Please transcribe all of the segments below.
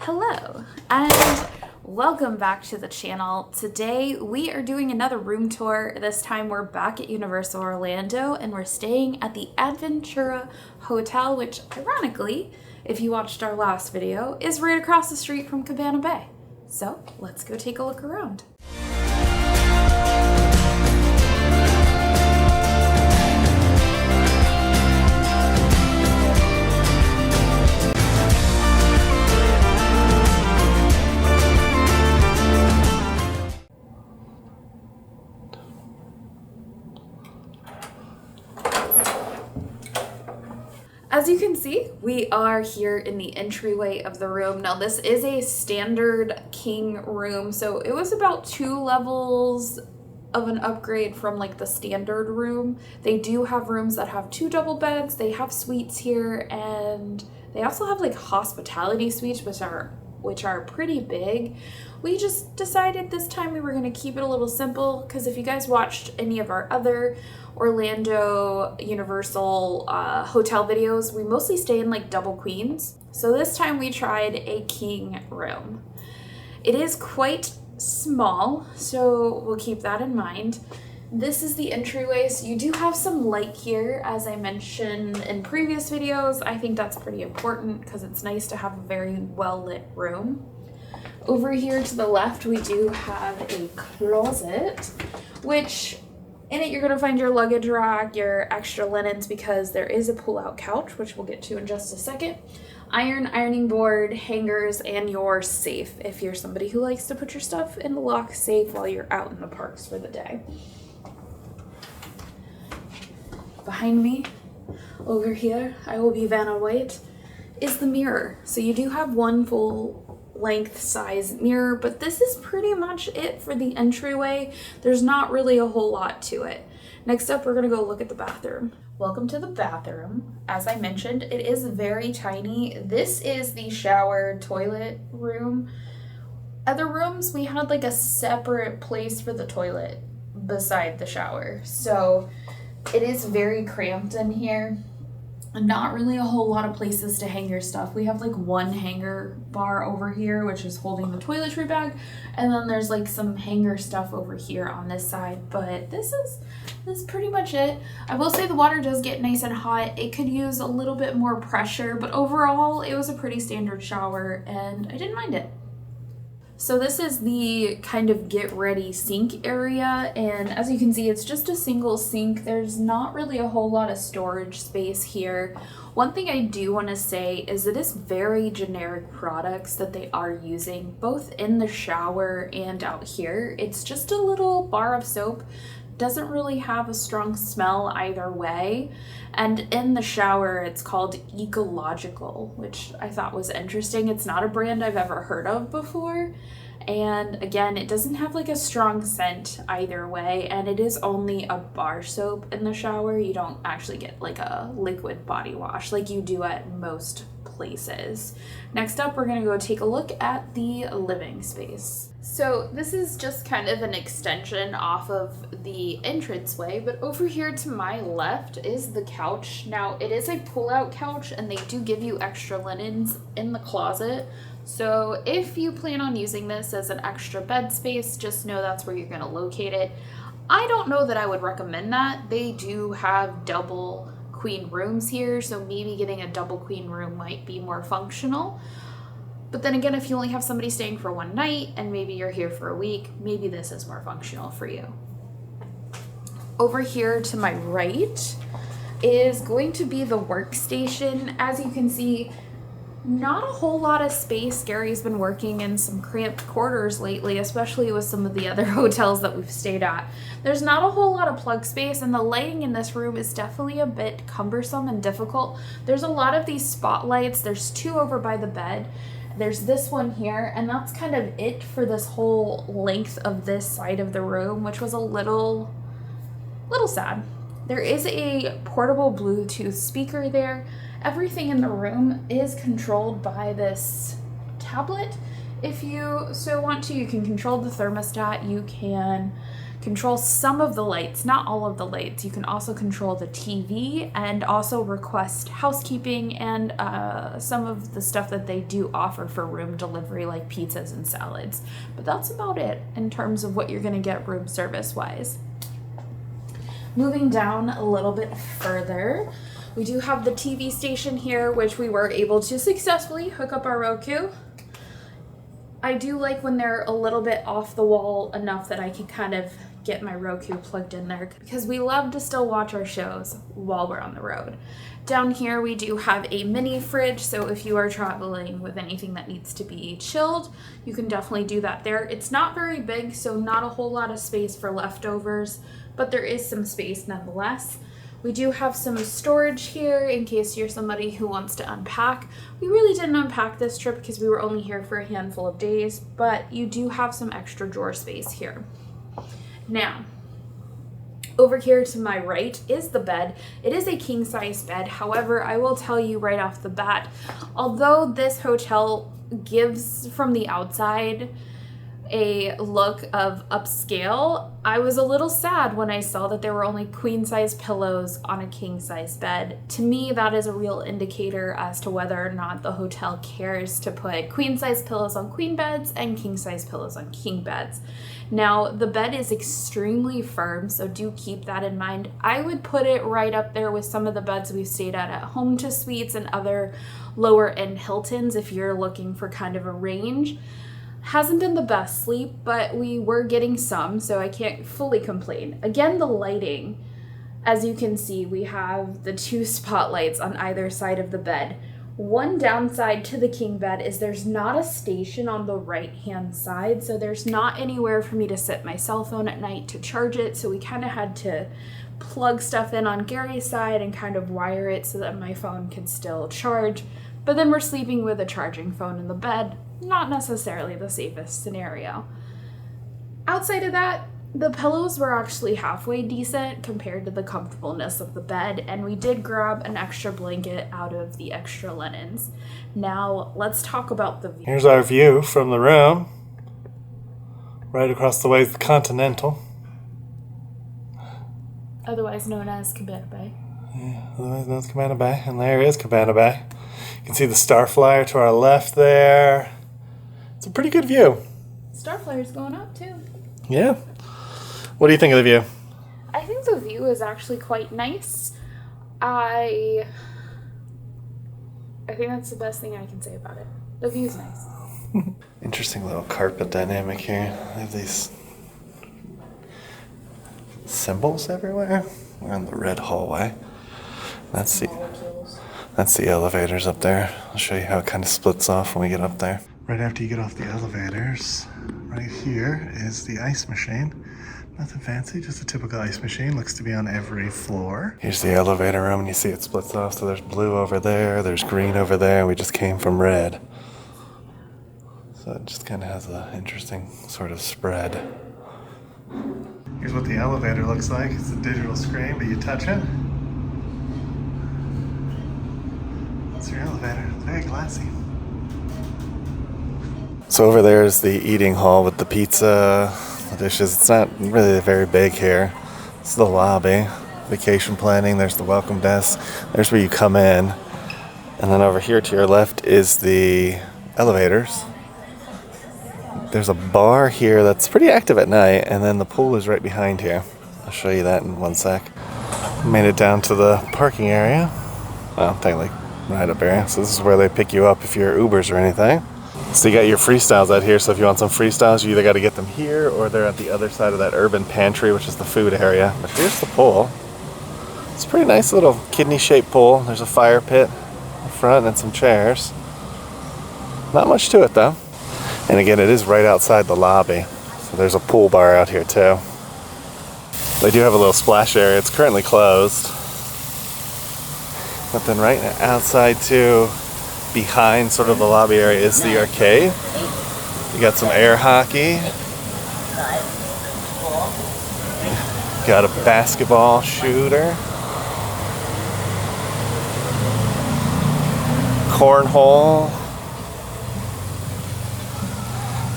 Hello and welcome back to the channel. Today we are doing another room tour. This time we're back at Universal Orlando and we're staying at the Aventura Hotel, which ironically, if you watched our last video, is right across the street from Cabana Bay. So let's go take a look around. As you can see, we are here in the entryway of the room. Now this is a standard king room, so it was about 2 levels of an upgrade from like the standard room. They do have rooms that have 2 double beds, they have suites here, and they also have like hospitality suites which are pretty big. We just decided this time we were going to keep it a little simple because if you guys watched any of our other Orlando Universal hotel videos, we mostly stay in like double queens. So this time we tried a king room. It is quite small, so we'll keep that in mind. This is the entryway, so you do have some light here, as I mentioned in previous videos. I think that's pretty important because it's nice to have a very well lit room. Over here to the left, we do have a closet, which in it you're going to find your luggage rack, your extra linens, because there is a pull-out couch, which we'll get to in just a second. Ironing board, hangers, and your safe if you're somebody who likes to put your stuff in the lock safe while you're out in the parks for the day. Behind me, over here, I will be Vanna White, is the mirror. So you do have one full length size mirror, but this is pretty much it for the entryway. There's not really a whole lot to it. Next up, we're gonna go look at the bathroom. Welcome to the bathroom. As I mentioned, it is very tiny. This is the shower toilet room. Other rooms, we had like a separate place for the toilet beside the shower. So it is very cramped in here. Not really a whole lot of places to hang your stuff. We have like one hanger bar over here, which is holding the toiletry bag. And then there's like some hanger stuff over here on this side, but this is pretty much it. I will say the water does get nice and hot. It could use a little bit more pressure, but overall it was a pretty standard shower and I didn't mind it. So this is the kind of get ready sink area, and as you can see, it's just a single sink. There's not really a whole lot of storage space here. One thing I do want to say is it is very generic products that they are using, both in the shower and out here. It's just a little bar of soap. Doesn't really have a strong smell either way. And in the shower, it's called Ecological, which I thought was interesting. It's not a brand I've ever heard of before. And again, it doesn't have like a strong scent either way. And it is only a bar soap in the shower. You don't actually get like a liquid body wash like you do at most places. Next up, we're gonna go take a look at the living space. So this is just kind of an extension off of the entranceway, but over here to my left is the couch. Now it is a pull-out couch and they do give you extra linens in the closet. So if you plan on using this as an extra bed space, just know that's where you're gonna locate it. I don't know that I would recommend that. They do have double queen rooms here, so maybe getting a double queen room might be more functional. But then again, if you only have somebody staying for one night and maybe you're here for a week, maybe this is more functional for you. Over here to my right is going to be the workstation. As you can see, not a whole lot of space. Gary's been working in some cramped quarters lately, especially with some of the other hotels that we've stayed at. There's not a whole lot of plug space, and the lighting in this room is definitely a bit cumbersome and difficult. There's a lot of these spotlights. There's 2 over by the bed. There's this one here, and that's kind of it for this whole length of this side of the room, which was a little sad. There is a portable Bluetooth speaker there. Everything in the room is controlled by this tablet. If you so want to, you can control the thermostat, you can control some of the lights, not all of the lights. You can also control the TV and also request housekeeping and some of the stuff that they do offer for room delivery, like pizzas and salads. But that's about it in terms of what you're going to get room service wise. Moving down a little bit further, we do have the TV station here, which we were able to successfully hook up our Roku. I do like when they're a little bit off the wall enough that I can kind of get my Roku plugged in there, because we love to still watch our shows while we're on the road. Down here we do have a mini fridge, so if you are traveling with anything that needs to be chilled, you can definitely do that there. It's not very big, so not a whole lot of space for leftovers, but there is some space nonetheless. We do have some storage here in case you're somebody who wants to unpack. We really didn't unpack this trip because we were only here for a handful of days, but you do have some extra drawer space here. Now, over here to my right is the bed. It is a king size bed. However, I will tell you right off the bat, although this hotel gives from the outside a look of upscale, I was a little sad when I saw that there were only queen size pillows on a king size bed. To me, that is a real indicator as to whether or not the hotel cares to put queen size pillows on queen beds and king size pillows on king beds. Now, the bed is extremely firm, so do keep that in mind. I would put it right up there with some of the beds we've stayed at Home to Suites and other lower end Hiltons if you're looking for kind of a range. Hasn't been the best sleep, but we were getting some, so I can't fully complain. Again, the lighting, as you can see, we have the 2 spotlights on either side of the bed. One downside to the king bed is there's not a station on the right-hand side, so there's not anywhere for me to set my cell phone at night to charge it, so we kind of had to plug stuff in on Gary's side and kind of wire it so that my phone could still charge. But then we're sleeping with a charging phone in the bed. Not necessarily the safest scenario. Outside of that, the pillows were actually halfway decent compared to the comfortableness of the bed, and we did grab an extra blanket out of the extra linens. Now, let's talk about the view. Here's our view from the room. Right across the way is the Continental. Otherwise known as Cabana Bay. Yeah, otherwise known as Cabana Bay, and there is Cabana Bay. You can see the Starflyer to our left there. It's a pretty good view. Starflyer's going up too. Yeah. What do you think of the view? I think the view is actually quite nice. I think that's the best thing I can say about it. The view's nice. Interesting little carpet dynamic here. They have these symbols everywhere. We're on the red hallway. That's the elevators up there. I'll show you how it kind of splits off when we get up there. Right after you get off the elevators, right here is the ice machine. Nothing fancy, just a typical ice machine. Looks to be on every floor. Here's the elevator room, and you see it splits off. So there's blue over there, there's green over there. We just came from red. So it just kind of has an interesting sort of spread. Here's what the elevator looks like. It's a digital screen, but you touch it. That's your elevator. It's very glassy. So over there is the eating hall with the pizza, the dishes. It's not really very big here. It's the lobby. Vacation planning. There's the welcome desk. There's where you come in. And then over here to your left is the elevators. There's a bar here that's pretty active at night, and then the pool is right behind here. I'll show you that in one sec. Made it down to the parking area. Well, technically, ride-up area. So this is where they pick you up if you're Ubers or anything. So you got your freestyles out here, so if you want some freestyles, you either got to get them here or they're at the other side of that urban pantry, which is the food area. But here's the pool. It's a pretty nice little kidney-shaped pool. There's a fire pit in front and some chairs. Not much to it, though. And again, it is right outside the lobby. So there's a pool bar out here, too. They do have a little splash area. It's currently closed. But then right outside, too, behind sort of the lobby area is the arcade. You got some air hockey. Got a basketball shooter. Cornhole.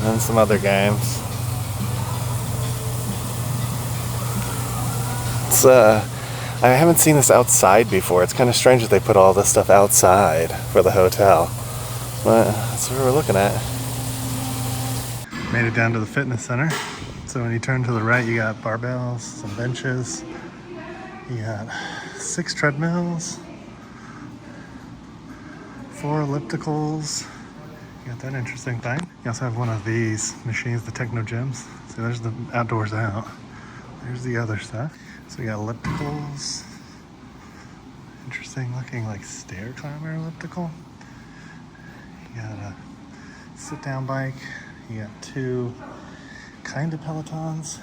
And some other games. It's I haven't seen this outside before. It's kind of strange that they put all this stuff outside for the hotel. But that's what we're looking at. Made it down to the fitness center. So when you turn to the right, you got barbells, some benches. You got 6 treadmills, 4 ellipticals. You got that interesting thing. You also have one of these machines, the techno gyms. So there's the outdoors out. There's the other stuff. So we got ellipticals. Interesting looking, like stair climber elliptical. You got a sit down bike. You got 2 kind of Pelotons.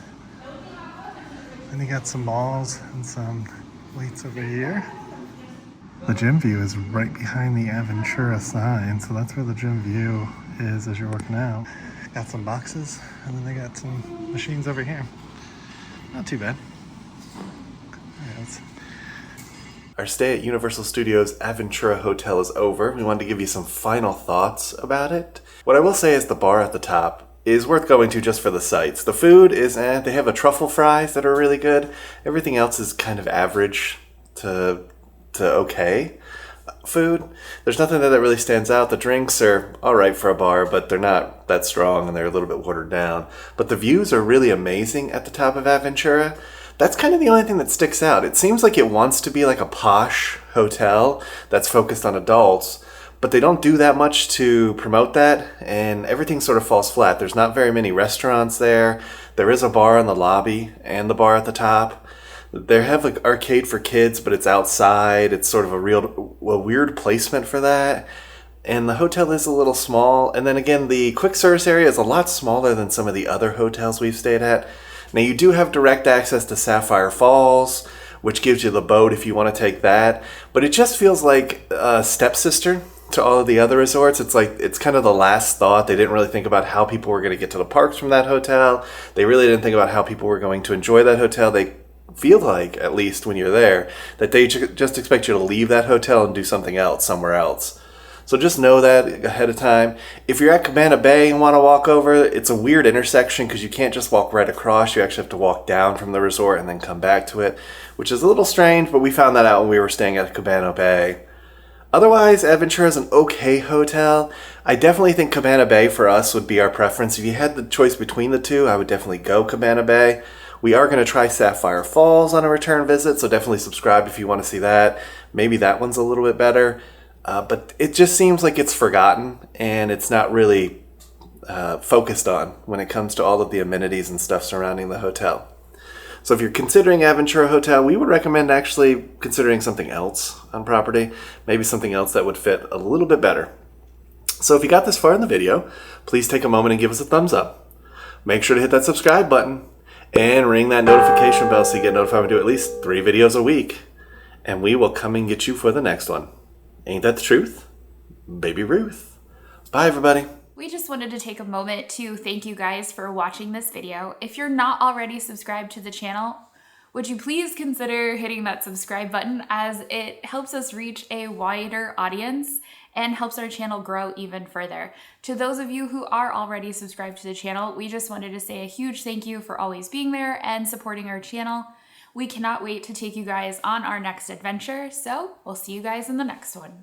Then you got some balls and some weights over here. The gym view is right behind the Aventura sign, so that's where the gym view is as you're working out. Got some boxes, and then they got some machines over here. Not too bad. Our stay at Universal Studios Aventura Hotel is over. We wanted to give you some final thoughts about it. What I will say is the bar at the top is worth going to just for the sights. The food is, they have a truffle fries that are really good. Everything else is kind of average to okay food. There's nothing there that really stands out. The drinks are all right for a bar, but they're not that strong and they're a little bit watered down. But the views are really amazing at the top of Aventura. That's kind of the only thing that sticks out. It seems like it wants to be like a posh hotel that's focused on adults, but they don't do that much to promote that, and everything sort of falls flat. There's not very many restaurants there. There is a bar in the lobby and the bar at the top. They have like arcade for kids, but it's outside. It's sort of a weird placement for that. And the hotel is a little small. And then again, the quick service area is a lot smaller than some of the other hotels we've stayed at. Now you do have direct access to Sapphire Falls, which gives you the boat if you want to take that. But it just feels like a stepsister to all of the other resorts. It's like, it's kind of the last thought. They didn't really think about how people were going to get to the parks from that hotel. They really didn't think about how people were going to enjoy that hotel. They feel like, at least when you're there, that they just expect you to leave that hotel and do something else somewhere else. So just know that ahead of time. If you're at Cabana Bay and want to walk over, it's a weird intersection because you can't just walk right across. You actually have to walk down from the resort and then come back to it, which is a little strange, but we found that out when we were staying at Cabana Bay. Otherwise, Aventura is an okay hotel. I definitely think Cabana Bay for us would be our preference. If you had the choice between the two, I would definitely go Cabana Bay. We are going to try Sapphire Falls on a return visit, so definitely subscribe if you want to see that. Maybe that one's a little bit better. But it just seems like it's forgotten, and it's not really focused on when it comes to all of the amenities and stuff surrounding the hotel. So if you're considering Aventura Hotel, we would recommend actually considering something else on property. Maybe something else that would fit a little bit better. So if you got this far in the video, please take a moment and give us a thumbs up. Make sure to hit that subscribe button and ring that notification bell so you get notified when we do at least 3 videos a week. And we will come and get you for the next one. Ain't that the truth? Baby Ruth. Bye, everybody. We just wanted to take a moment to thank you guys for watching this video. If you're not already subscribed to the channel, would you please consider hitting that subscribe button, as it helps us reach a wider audience and helps our channel grow even further. To those of you who are already subscribed to the channel, we just wanted to say a huge thank you for always being there and supporting our channel. We cannot wait to take you guys on our next adventure, so we'll see you guys in the next one.